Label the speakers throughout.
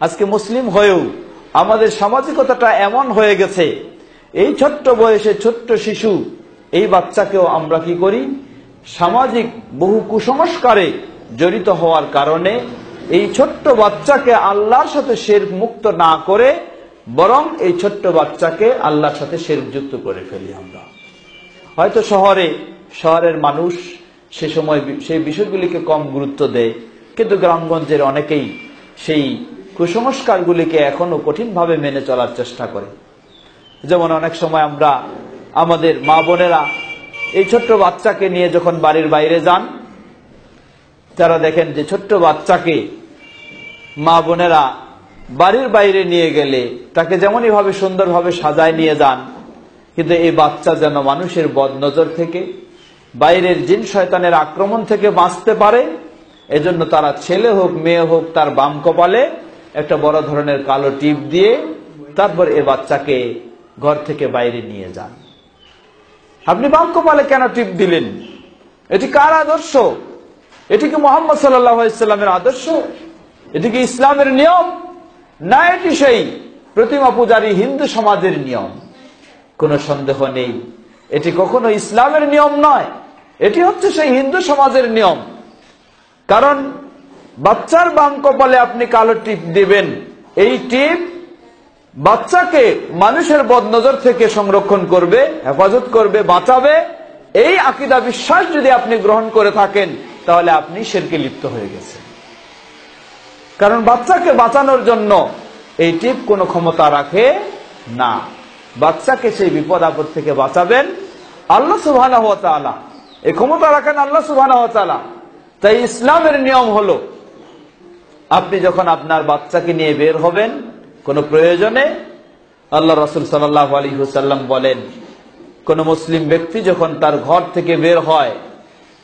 Speaker 1: আজকে মুসলিম হয়েও আমাদের সামাজিকতাটা এমন হয়ে গেছে, এই ছোট্ট বয়সে ছোট্ট শিশু এই বাচ্চাকেও আমরা কি করি, সামাজিক বহু কুসংস্কারে জড়িত হওয়ার কারণে এই ছোট্ট বাচ্চাকে আল্লাহর সাথে শিরক মুক্ত না করে বরং এই ছোট্ট বাচ্চাকে আল্লাহর সাথে শিরক যুক্ত করে ফেলি আমরা। হয়তো শহরের মানুষ সে সময় সেই বিষয়গুলিকে কম গুরুত্ব দেয়, কিন্তু গ্রামগঞ্জের অনেকেই সেই কুসংস্কারগুলিকে এখনো কঠিনভাবে মেনে চলার চেষ্টা করে। যেমন অনেক সময় আমরা আমাদের মা বোনেরা এই ছোট্ট বাচ্চাকে নিয়ে যখন বাড়ির বাইরে যান, তারা দেখেন যে ছোট্ট বাচ্চাকে মা বোনেরা বাড়ির বাইরে নিয়ে গেলে তাকে যেমনই ভাবে সুন্দরভাবে সাজায় নিয়ে যান, কিন্তু এই বাচ্চা যেন মানুষের বদনজর থেকে, বাইরের জিন শয়তানের আক্রমণ থেকে বাঁচতে পারে, এজন্য তারা ছেলে হোক মেয়ে হোক তার বাম কপালে একটা বড় ধরনের কালো টিপ দিয়ে তারপর এই বাচ্চাকে ঘর থেকে বাইরে নিয়ে যান। আপনি বাম কপালে কেন টিপ দিলেন? এটি কার আদর্শ? এটি কি মুহাম্মদ সাল্লাল্লাহু আলাইহি ওয়াসাল্লামের আদর্শ? এটি কি ইসলামের নিয়ম? না, এটি সেই প্রতিমা পূজারী হিন্দু সমাজের নিয়ম। কোনো সন্দেহ নেই, এটি কখনো ইসলামের নিয়ম নয়, এটি হচ্ছে সেই হিন্দু সমাজের নিয়ম। কারণ বাচ্চার বাম কপালে আপনি কালো টিপ দিবেন, এই টিপ বাচ্চাকে মানুষের বদনজর থেকে সংরক্ষণ করবে, হেফাজত করবে, বাঁচাবে। এই আকীদা বিশ্বাস যদি আপনি গ্রহণ করে থাকেন তাহলে আপনি শিরকে লিপ্ত হয়ে গেছেন। কারণ বাচ্চাকে বাঁচানোর জন্য এই টিপ কোনো ক্ষমতা রাখে না। বাচ্চাকে সেই বিপদ আপদ থেকে বাঁচাবেন আল্লাহ সুবহানাহু ওয়া তাআলা, এই ক্ষমতা রাখেন আল্লাহ সুবহানাহু ওয়া তাআলা। তাই ইসলামের নিয়ম হলো, আপনি যখন আপনার বাচ্চাকে নিয়ে বের হবেন কোনো প্রয়োজনে, আল্লাহ রাসূল সাল্লাল্লাহু আলাইহি ওয়াসাল্লাম বলেন, কোন মুসলিম ব্যক্তি যখন তার ঘর থেকে বের হয়,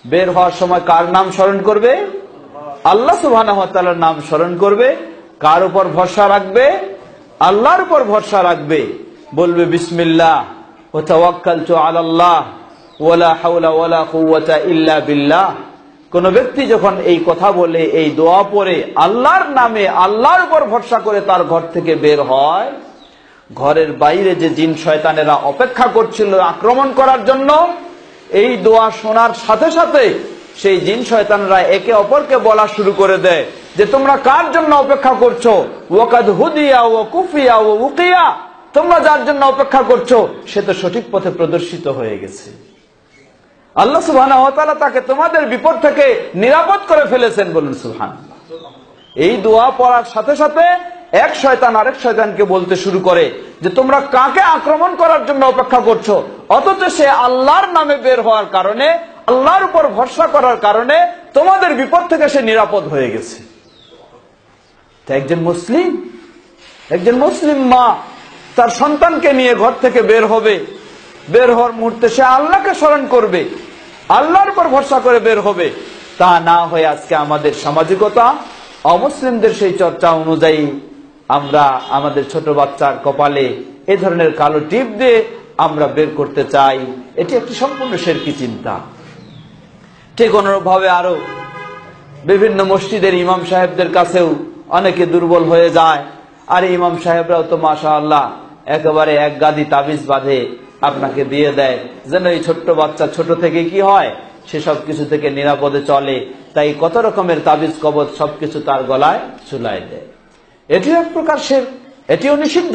Speaker 1: বের হওয়ার সময় কার নাম স্মরণ করবে? আল্লাহ সুবহানাহু ওয়া তাআলার নাম স্মরণ করবে। কার উপর ভরসা রাখবে? আল্লাহর উপর ভরসা রাখবে। বলবে বিসমিল্লাহ ওয়া তাওয়াক্কালতু আলাল্লাহ ওয়ালা হাওলা ওয়ালা কুওয়াতা ইল্লা বিল্লাহ। কোন ব্যক্তি যখন এই কথা বলে, এই দোয়া পড়ে, আল্লাহর নামে আল্লাহর উপর ভরসা করে তার ঘর থেকে বের হয়, ঘরের বাইরে যে জিন শয়তানেরা অপেক্ষা করছিল আক্রমণ করার জন্য, এই দোয়া শোনার সাথে সাথে সেই জিন শয়তানরা একে অপরকে বলা শুরু করে দেয় যে তোমরা কার জন্য অপেক্ষা করছো? ওয়াকাদ হুদিয়া ওয়া কুফিয়া ওয়া উকিয়া, তোমরা যার জন্য অপেক্ষা করছো সে তো সঠিক পথে প্রদর্শিত হয়ে গেছে। আল্লাহ সুবহানাহু ওয়া তাআলা তাকে তোমাদের বিপদ থেকে নিরাপদ করে ফেলেছেন। বলুন সুবহানাল্লাহ। এই দোয়া পড়ার সাথে সাথে এক শয়তান আরেক শয়তানকে বলতে শুরু করে যে তোমরা কাকে আক্রমণ করার জন্য অপেক্ষা করছো? অথচ সে আল্লাহর নামে বের হওয়ার কারণে, আল্লাহর উপর ভরসা করার কারণে তোমাদের বিপদ থেকে সে নিরাপদ হয়ে গেছে। একজন মুসলিম মা তার সন্তানকে নিয়ে ঘর থেকে বের হবে, বের হওয়ার মুহূর্তে সে আল্লাহকে স্মরণ করবে, আল্লাহর উপর ভরসা করে বের হবে। তা না হয়ে আজকে আমাদের সামাজিকতা, অমুসলিমদের সেই চর্চা অনুযায়ী আমরা আমাদের ছোট বাচ্চার কপালে এই ধরনের কালো টিপ দিয়ে আমরা বের করতে চাই। এটি একটি সম্পূর্ণ শিরকি চিন্তা। ঠিক অনুরূপভাবে আরো বিভিন্ন মসজিদের ইমাম সাহেবদের কাছেও অনেকে দুর্বল হয়ে যায়। আর ইমাম সাহেবরাও তো মাশাআল্লাহ একেবারে এক গাদি তাবিজ বাঁধে আপনাকে দিয়ে দেয়, যেন এই ছোট্ট বাচ্চা ছোট থেকে কি হয়, সে সবকিছু থেকে নিরাপদে চলে। তাই কত রকমের তাবিজ কবজ সবকিছু তার গলায় ঝুলায় দেয়। এটিও এক প্রকার শিরক, এটিও নিষিদ্ধ।